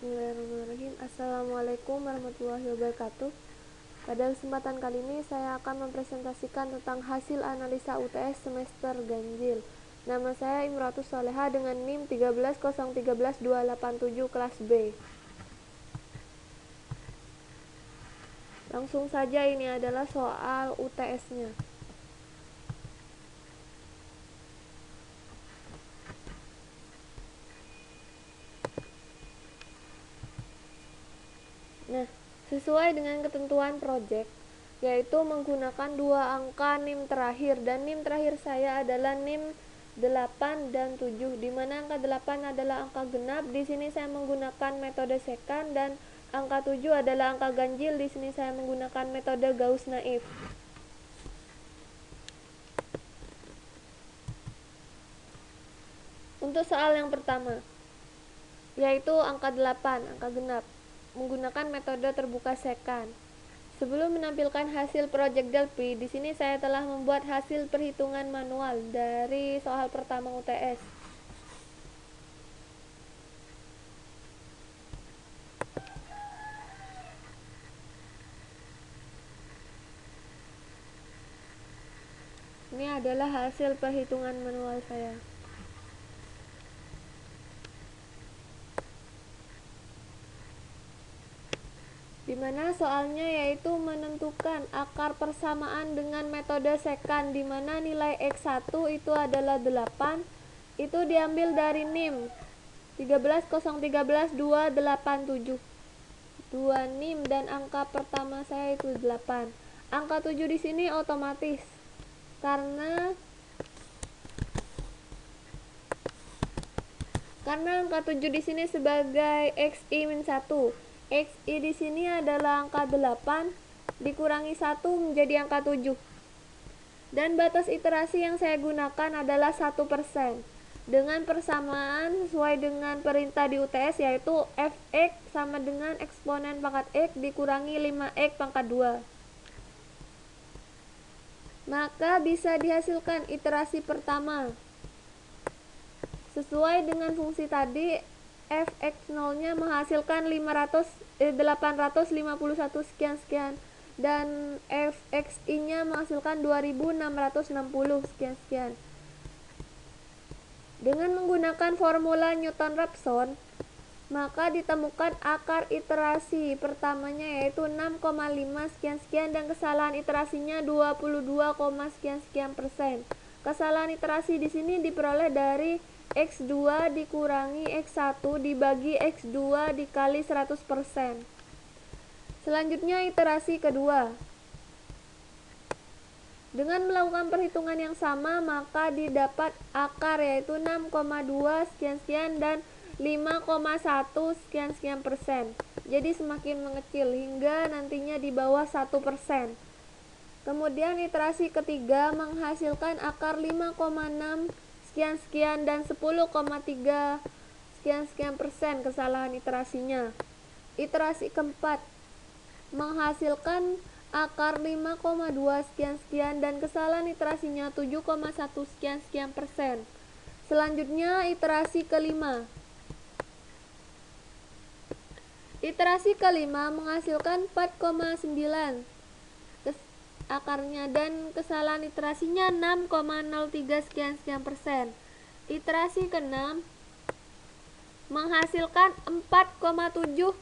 Bismillahirrahmanirrahim. Assalamualaikum warahmatullahi wabarakatuh. Pada kesempatan kali ini saya akan mempresentasikan tentang hasil analisa UTS semester ganjil. Nama saya Imratus Soleha dengan NIM 13013-287 kelas B. Langsung saja, ini adalah soal UTS-nya. Nah, sesuai dengan ketentuan project, yaitu menggunakan dua angka NIM terakhir, dan NIM terakhir saya adalah NIM 8 dan 7, di mana angka 8 adalah angka genap. Di sini saya menggunakan metode secant, dan angka 7 adalah angka ganjil. Di sini saya menggunakan metode Gauss-Naif. Untuk soal yang pertama, yaitu angka 8, angka genap, menggunakan metode terbuka secant. Sebelum menampilkan hasil project Delphi, di sini saya telah membuat hasil perhitungan manual dari soal pertama UTS. Ini adalah hasil perhitungan manual saya. Dimana soalnya yaitu menentukan akar persamaan dengan metode secant, dimana nilai X1 itu adalah 8, itu diambil dari NIM 13013-287, 2 NIM, dan angka pertama saya itu 8. Angka 7 di sini otomatis karena angka 7 di sini sebagai XI-1. XI di sini adalah angka 8 dikurangi 1 menjadi angka 7. Dan batas iterasi yang saya gunakan adalah 1%. Dengan persamaan sesuai dengan perintah di UTS, yaitu Fx sama dengan eksponen pangkat X dikurangi 5X pangkat 2. Maka bisa dihasilkan iterasi pertama. Sesuai dengan fungsi tadi, Fx0-nya menghasilkan 851 sekian-sekian, dan Fxi-nya menghasilkan 2660 sekian-sekian. Dengan menggunakan formula Newton-Raphson, maka ditemukan akar iterasi pertamanya yaitu 6,5 sekian-sekian, dan kesalahan iterasinya 22, sekian-sekian %. Kesalahan iterasi di sini diperoleh dari X2 dikurangi X1 dibagi X2 dikali 100%. Selanjutnya iterasi kedua. Dengan melakukan perhitungan yang sama, maka didapat akar yaitu 6,2 sekian-sekian dan 5,1 sekian-sekian %. Jadi semakin mengecil hingga nantinya di bawah 1%. Kemudian iterasi ketiga menghasilkan akar 5,6 sekian-sekian dan 10,3 sekian-sekian % kesalahan iterasinya. Iterasi keempat menghasilkan akar 5,2 sekian-sekian dan kesalahan iterasinya 7,1 sekian-sekian %. Selanjutnya iterasi kelima. Iterasi kelima menghasilkan 4,9 akarnya dan kesalahan iterasinya 6,03 sekian-sekian %. Iterasi keenam menghasilkan 4,78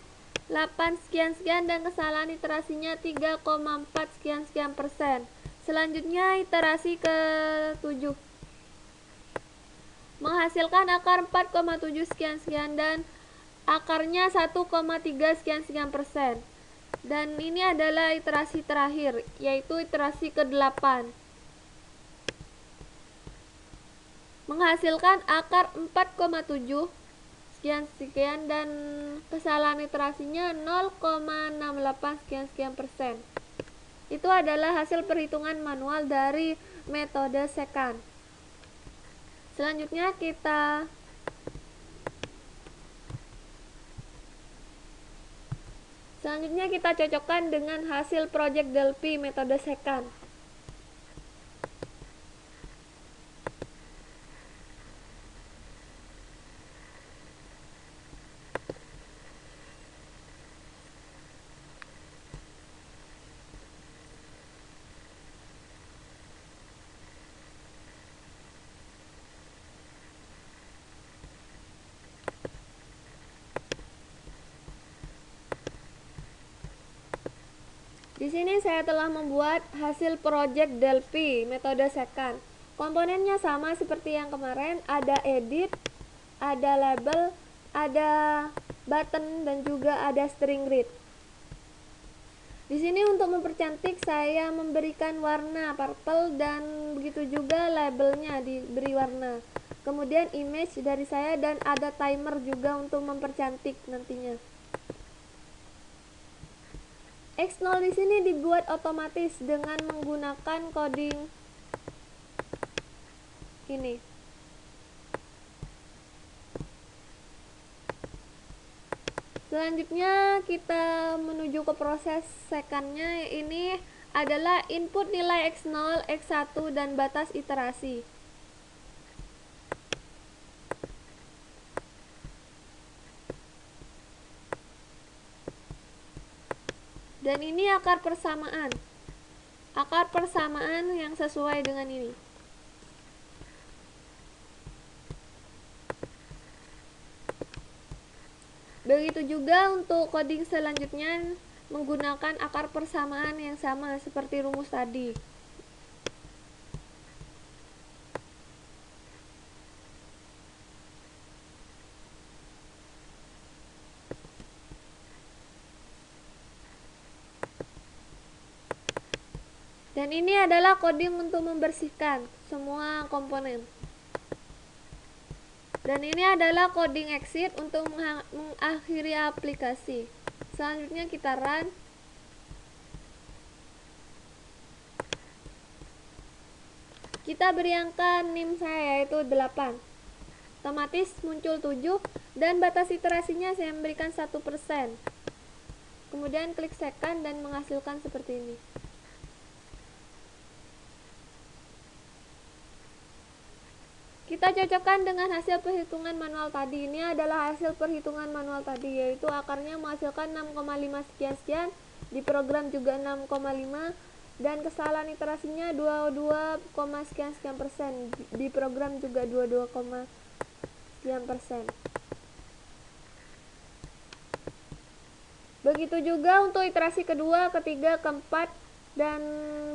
sekian-sekian dan kesalahan iterasinya 3,4 sekian-sekian %. Selanjutnya iterasi ke-7 menghasilkan akar 4,7 sekian-sekian dan akarnya 1,3 sekian-sekian %. Dan ini adalah iterasi terakhir, yaitu iterasi ke-8. Menghasilkan akar 4,7 sekian-sekian dan kesalahan iterasinya 0,68 sekian-sekian %. Itu adalah hasil perhitungan manual dari metode secant. Selanjutnya kita cocokkan dengan hasil project Delphi metode secant. Di sini saya telah membuat hasil project Delphi metode second. Komponennya sama seperti yang kemarin, ada edit, ada label, ada button, dan juga ada string read. Di sini untuk mempercantik saya memberikan warna purple dan begitu juga labelnya diberi warna. Kemudian image dari saya dan ada timer juga untuk mempercantik nantinya. X0 di sini dibuat otomatis dengan menggunakan coding ini. Selanjutnya kita menuju ke proses secondnya. Ini adalah input nilai X0, X1 dan batas iterasi. Dan ini akar persamaan. Akar persamaan yang sesuai dengan ini. Begitu juga untuk coding selanjutnya menggunakan akar persamaan yang sama seperti rumus tadi. Dan ini adalah coding untuk membersihkan semua komponen. Dan ini adalah coding exit untuk mengakhiri aplikasi. Selanjutnya kita run. Kita beri angka NIM saya yaitu 8. Otomatis muncul 7 dan batas iterasinya saya memberikan 1%. Kemudian klik second dan menghasilkan seperti ini. Kita cocokkan dengan hasil perhitungan manual tadi. Ini adalah hasil perhitungan manual tadi, yaitu akarnya menghasilkan 6,5 sekian-sekian, di program juga 6,5, dan kesalahan iterasinya 22, sekian-sekian persen, di program juga 22, sekian persen. Begitu juga untuk iterasi kedua, ketiga, keempat, dan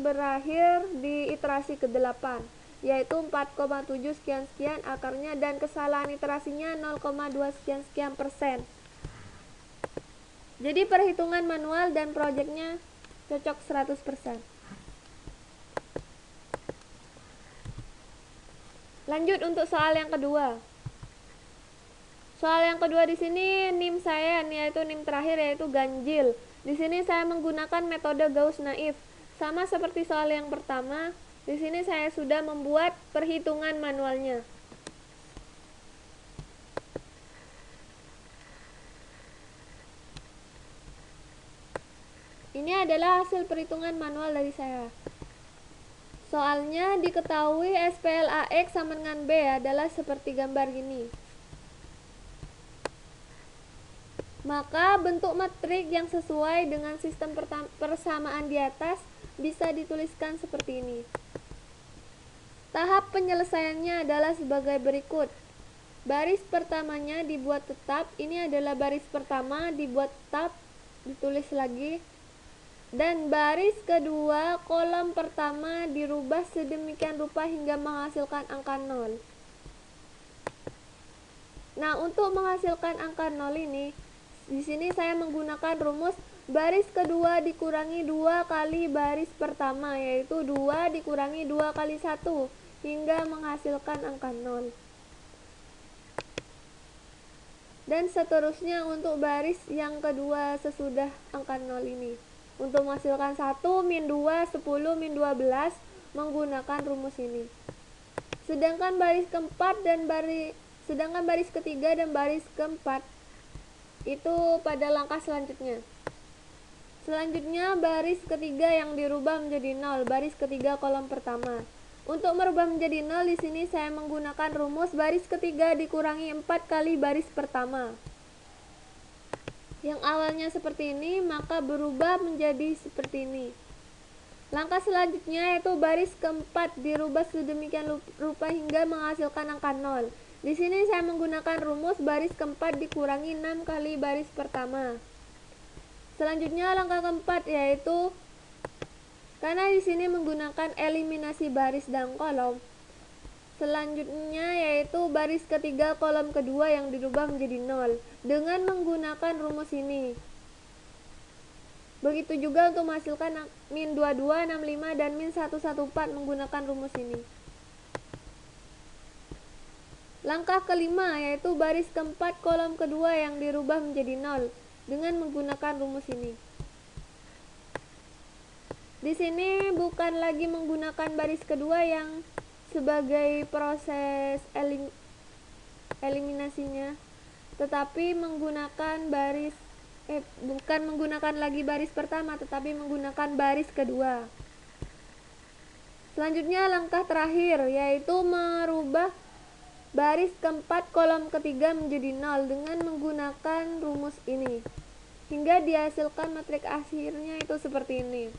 berakhir di iterasi ke-8. Yaitu 4,7 sekian-sekian akarnya dan kesalahan iterasinya 0,2 sekian-sekian persen. Jadi perhitungan manual dan projectnya cocok 100%. Lanjut untuk soal yang kedua. Soal yang kedua di sini NIM saya yaitu NIM terakhir yaitu ganjil. Di sini saya menggunakan metode Gauss-Naif. Sama seperti soal yang pertama. Di sini saya sudah membuat perhitungan manualnya. Ini adalah hasil perhitungan manual dari saya. Soalnya diketahui SPLAX sama dengan B adalah seperti gambar gini. Maka bentuk matrik yang sesuai dengan sistem persamaan di atas bisa dituliskan seperti ini. Tahap penyelesaiannya adalah sebagai berikut. Baris pertamanya dibuat tetap. Ini adalah baris pertama dibuat tetap, ditulis lagi. Dan baris kedua, kolom pertama dirubah sedemikian rupa hingga menghasilkan angka 0. Nah, untuk menghasilkan angka 0 ini, di sini saya menggunakan rumus baris kedua dikurangi 2 kali baris pertama, yaitu 2 dikurangi 2 kali 1, hingga menghasilkan angka 0. Dan seterusnya untuk baris yang kedua sesudah angka 0 ini. Untuk menghasilkan 1, min 2, 10, min 12 menggunakan rumus ini. Sedangkan baris ketiga dan baris keempat itu pada langkah selanjutnya. Selanjutnya baris ketiga yang dirubah menjadi 0, baris ketiga kolom pertama. Untuk merubah menjadi 0 di sini saya menggunakan rumus baris ketiga dikurangi 4 kali baris pertama. Yang awalnya seperti ini maka berubah menjadi seperti ini. Langkah selanjutnya yaitu baris keempat dirubah sedemikian rupa hingga menghasilkan angka 0. Di sini saya menggunakan rumus baris keempat dikurangi 6 kali baris pertama. Selanjutnya langkah keempat yaitu Karena di sini menggunakan eliminasi baris dan kolom. Selanjutnya yaitu baris ketiga kolom kedua yang dirubah menjadi 0 dengan menggunakan rumus ini. Begitu juga untuk menghasilkan min 22, 65, dan min 114 menggunakan rumus ini. Langkah kelima yaitu baris keempat kolom kedua yang dirubah menjadi 0 dengan menggunakan rumus ini. Di sini bukan lagi menggunakan baris kedua yang sebagai proses eliminasinya, tetapi bukan menggunakan lagi baris pertama, tetapi menggunakan baris kedua. Selanjutnya langkah terakhir yaitu merubah baris keempat kolom ketiga menjadi 0 dengan menggunakan rumus ini hingga dihasilkan matriks akhirnya itu seperti ini.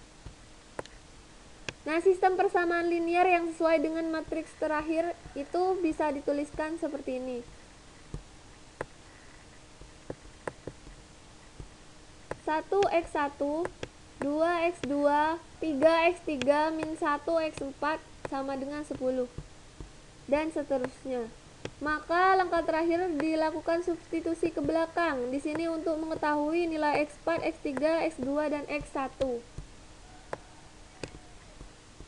Nah, sistem persamaan linear yang sesuai dengan matriks terakhir itu bisa dituliskan seperti ini. 1x1, 2x2, 3x3, min 1x4 sama dengan 10. Dan seterusnya. Maka langkah terakhir dilakukan substitusi ke belakang. Di sini untuk mengetahui nilai x4, x3, x2, dan x1.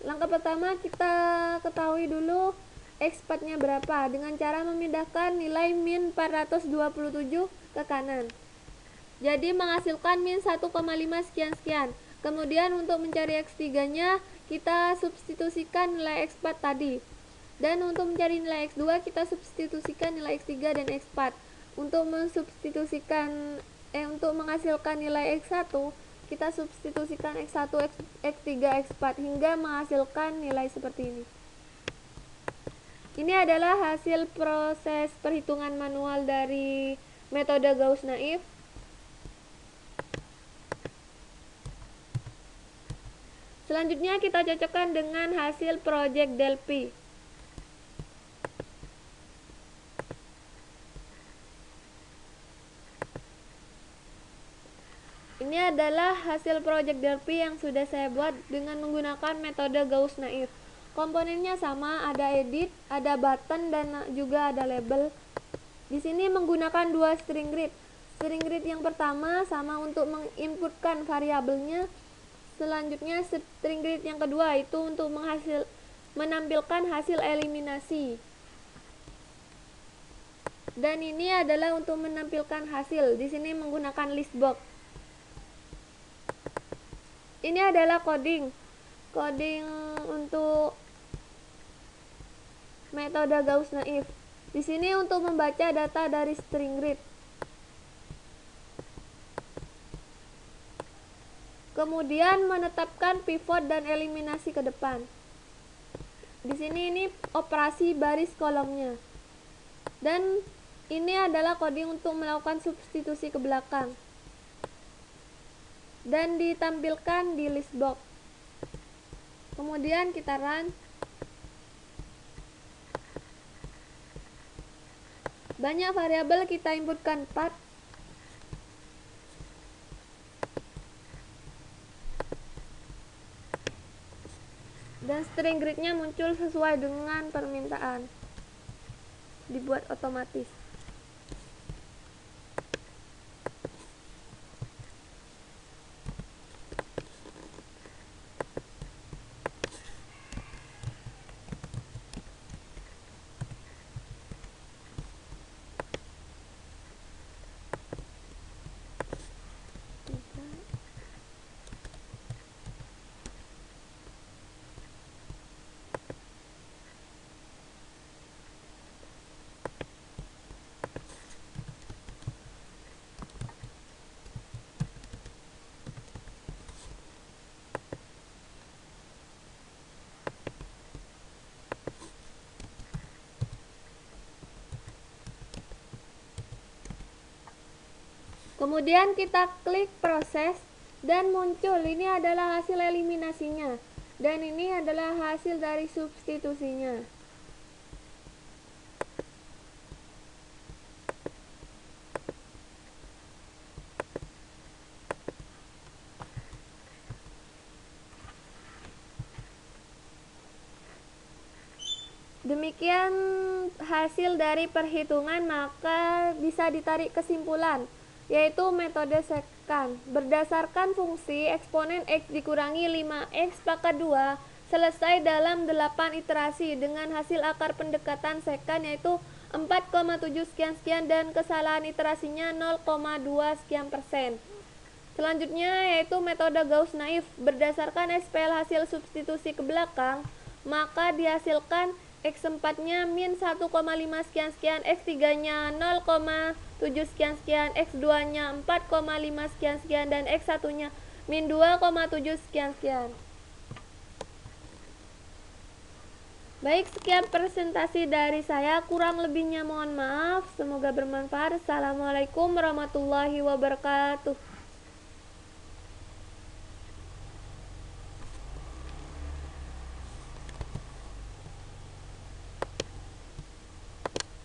Langkah pertama kita ketahui dulu x4-nya berapa dengan cara memindahkan nilai min 427 ke kanan. Jadi menghasilkan min 1,5 sekian-sekian. Kemudian untuk mencari x3-nya kita substitusikan nilai x4 tadi. Dan untuk mencari nilai x2 kita substitusikan nilai x3 dan x4. Untuk menghasilkan nilai x1 kita substitusikan x1, x3, x4 hingga menghasilkan nilai seperti ini. Ini adalah hasil proses perhitungan manual dari metode Gauss-Naif. Selanjutnya kita cocokkan dengan hasil proyek Delphi. Ini adalah hasil proyek Delphi yang sudah saya buat dengan menggunakan metode Gauss-Naif. Komponennya sama, ada edit, ada button, dan juga ada label. Di sini menggunakan dua string grid. String grid yang pertama sama untuk menginputkan variabelnya. Selanjutnya string grid yang kedua itu untuk menampilkan hasil eliminasi. Dan ini adalah untuk menampilkan hasil. Di sini menggunakan list box. Ini adalah coding untuk metode Gauss-Naif. Di sini untuk membaca data dari string grid. Kemudian menetapkan pivot dan eliminasi ke depan. Di sini ini operasi baris kolomnya. Dan ini adalah coding untuk melakukan substitusi ke belakang. Dan ditampilkan di list box. Kemudian kita run. Banyak variabel kita inputkan 4. Dan string gridnya muncul sesuai dengan permintaan. Dibuat otomatis. Kemudian kita klik proses dan muncul ini adalah hasil eliminasinya dan ini adalah hasil dari substitusinya. Demikian hasil dari perhitungan, maka bisa ditarik kesimpulan, yaitu metode sekant. Berdasarkan fungsi, eksponen X dikurangi 5X pangkat 2 selesai dalam 8 iterasi dengan hasil akar pendekatan sekant yaitu 4,7 sekian-sekian dan kesalahan iterasinya 0,2 sekian persen. Selanjutnya yaitu metode Gauss naif. Berdasarkan SPL hasil substitusi ke belakang, maka dihasilkan X4-nya min 1,5 sekian-sekian, X3-nya 0,7 sekian-sekian, X2-nya 4,5 sekian-sekian, dan X1-nya min 2,7 sekian-sekian. Baik, sekian presentasi dari saya. Kurang lebihnya mohon maaf. Semoga bermanfaat. Assalamualaikum warahmatullahi wabarakatuh.